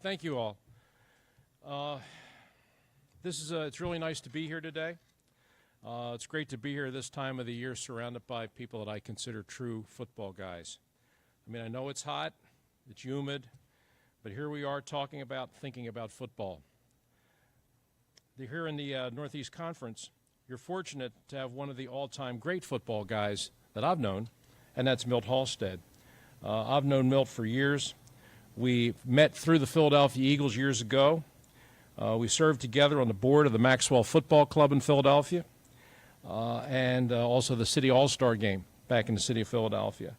Thank you all. It's really nice to be here today. It's great to be here this time of the year surrounded by people that I consider true football guys. I mean, I know it's hot, it's humid, but here we are thinking about football. Here in the Northeast Conference, you're fortunate to have one of the all-time great football guys that I've known, and that's Milt Halstead. I've known Milt for years. We met through the Philadelphia Eagles years ago. We served together on the board of the Maxwell Football Club in Philadelphia and also the City All-Star Game back in the city of Philadelphia.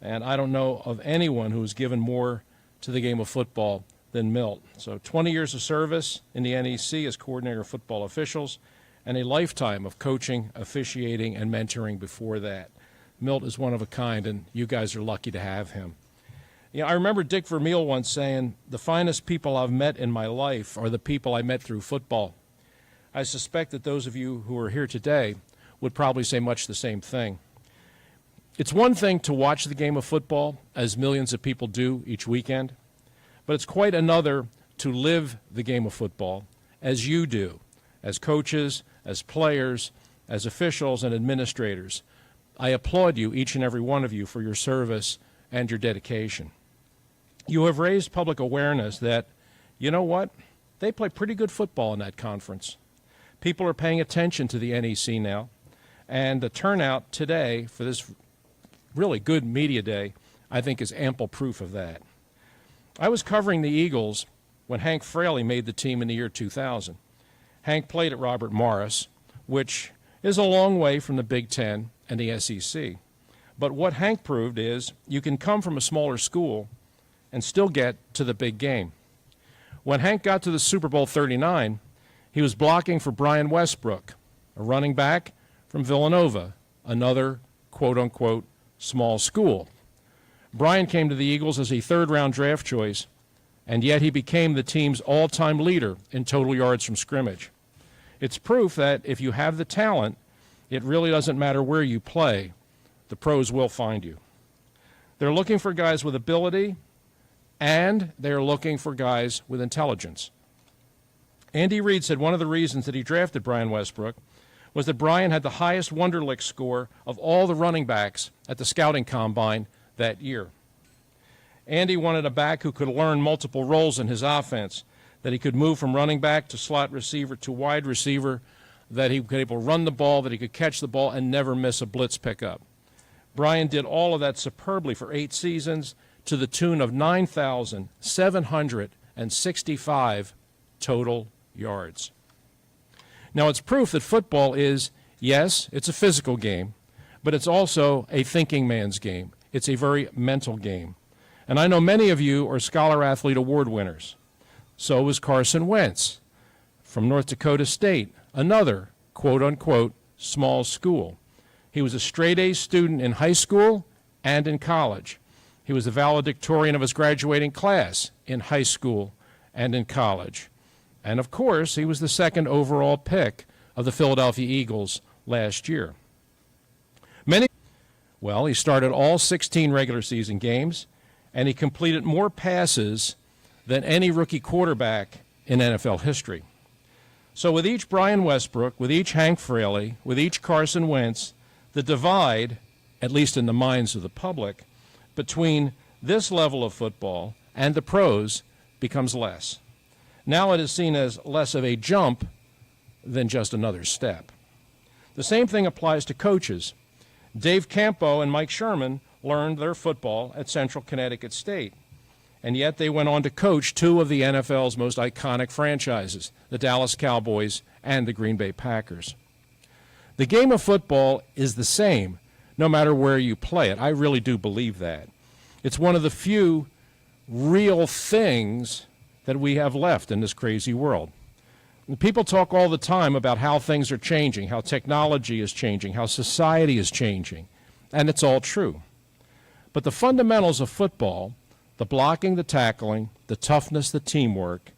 And I don't know of anyone who has given more to the game of football than Milt. So 20 years of service in the NEC as coordinator of football officials and a lifetime of coaching, officiating, and mentoring before that. Milt is one of a kind, and you guys are lucky to have him. You know, I remember Dick Vermeil once saying, the finest people I've met in my life are the people I met through football. I suspect that those of you who are here today would probably say much the same thing. It's one thing to watch the game of football, as millions of people do each weekend, but it's quite another to live the game of football, as you do, as coaches, as players, as officials and administrators. I applaud you, each and every one of you, for your service and your dedication. You have raised public awareness that, you know what, they play pretty good football in that conference. People are paying attention to the NEC now, and the turnout today for this really good media day, I think, is ample proof of that. I was covering the Eagles when Hank Fraley made the team in the year 2000. Hank played at Robert Morris, which is a long way from the Big Ten and the SEC. But what Hank proved is you can come from a smaller school and still get to the big game. When Hank got to the Super Bowl 39, he was blocking for Brian Westbrook, a running back from Villanova, another quote-unquote small school. Brian came to the Eagles as a third-round draft choice, and yet he became the team's all-time leader in total yards from scrimmage. It's proof that if you have the talent, it really doesn't matter where you play. The pros will find you. They're looking for guys with ability, and they're looking for guys with intelligence. Andy Reid said one of the reasons that he drafted Brian Westbrook was that Brian had the highest Wonderlic score of all the running backs at the scouting combine that year. Andy wanted a back who could learn multiple roles in his offense, that he could move from running back to slot receiver to wide receiver, that he could be able to run the ball, that he could catch the ball and never miss a blitz pickup. Brian did all of that superbly for 8 seasons to the tune of 9,765 total yards. Now, it's proof that football is, yes, it's a physical game, but it's also a thinking man's game. It's a very mental game. And I know many of you are Scholar Athlete Award winners. So was Carson Wentz from North Dakota State, another quote-unquote small school. He was a straight-A student in high school and in college. He was the valedictorian of his graduating class in high school and in college. And, of course, he was the second overall pick of the Philadelphia Eagles last year. He started all 16 regular season games, and he completed more passes than any rookie quarterback in NFL history. So with each Brian Westbrook, with each Hank Fraley, with each Carson Wentz, the divide, at least in the minds of the public, between this level of football and the pros becomes less. Now it is seen as less of a jump than just another step. The same thing applies to coaches. Dave Campo and Mike Sherman learned their football at Central Connecticut State, and yet they went on to coach 2 of the NFL's most iconic franchises, the Dallas Cowboys and the Green Bay Packers. The game of football is the same no matter where you play it. I really do believe that. It's one of the few real things that we have left in this crazy world. People talk all the time about how things are changing, how technology is changing, how society is changing, and it's all true. But the fundamentals of football, the blocking, the tackling, the toughness, the teamwork,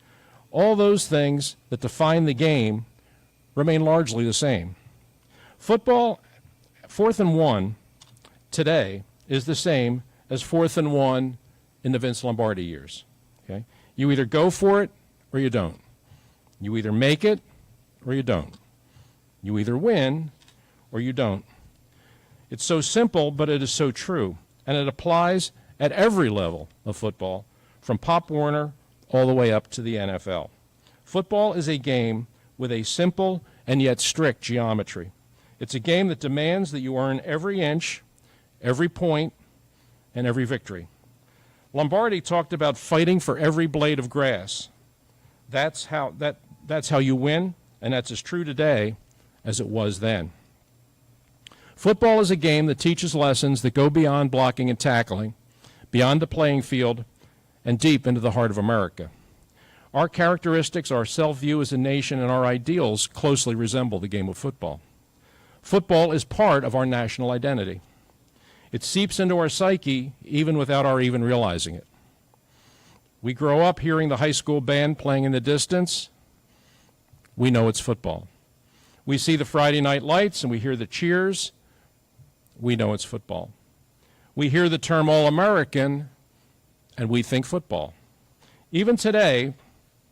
all those things that define the game remain largely the same. Football, 4th and 1 today is the same as 4th and 1 in the Vince Lombardi years. Okay? You either go for it or you don't. You either make it or you don't. You either win or you don't. It's so simple, but it is so true, and it applies at every level of football, from Pop Warner all the way up to the NFL. Football is a game with a simple and yet strict geometry. It's a game that demands that you earn every inch, every point, and every victory. Lombardi talked about fighting for every blade of grass. That's how you win, and that's as true today as it was then. Football is a game that teaches lessons that go beyond blocking and tackling, beyond the playing field, and deep into the heart of America. Our characteristics, our self-view as a nation, and our ideals closely resemble the game of football. Football is part of our national identity. It seeps into our psyche even without our even realizing it. We grow up hearing the high school band playing in the distance. We know it's football. We see the Friday night lights and we hear the cheers. We know it's football. We hear the term All-American and we think football. Even today,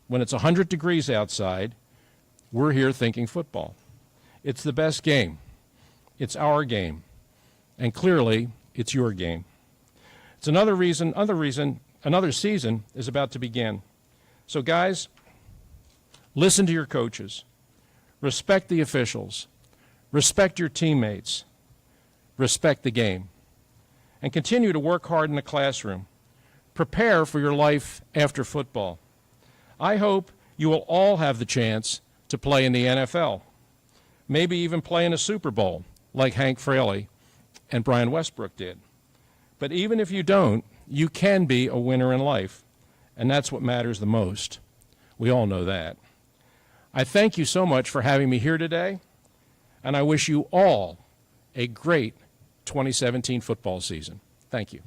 when it's 100 degrees outside, we're here thinking football. It's the best game. It's our game. And clearly, it's your game. It's another season is about to begin. So guys, listen to your coaches. Respect the officials. Respect your teammates. Respect the game. And continue to work hard in the classroom. Prepare for your life after football. I hope you will all have the chance to play in the NFL. Maybe even play in a Super Bowl, like Hank Fraley and Brian Westbrook did. But even if you don't, you can be a winner in life, and that's what matters the most. We all know that. I thank you so much for having me here today, and I wish you all a great 2017 football season. Thank you.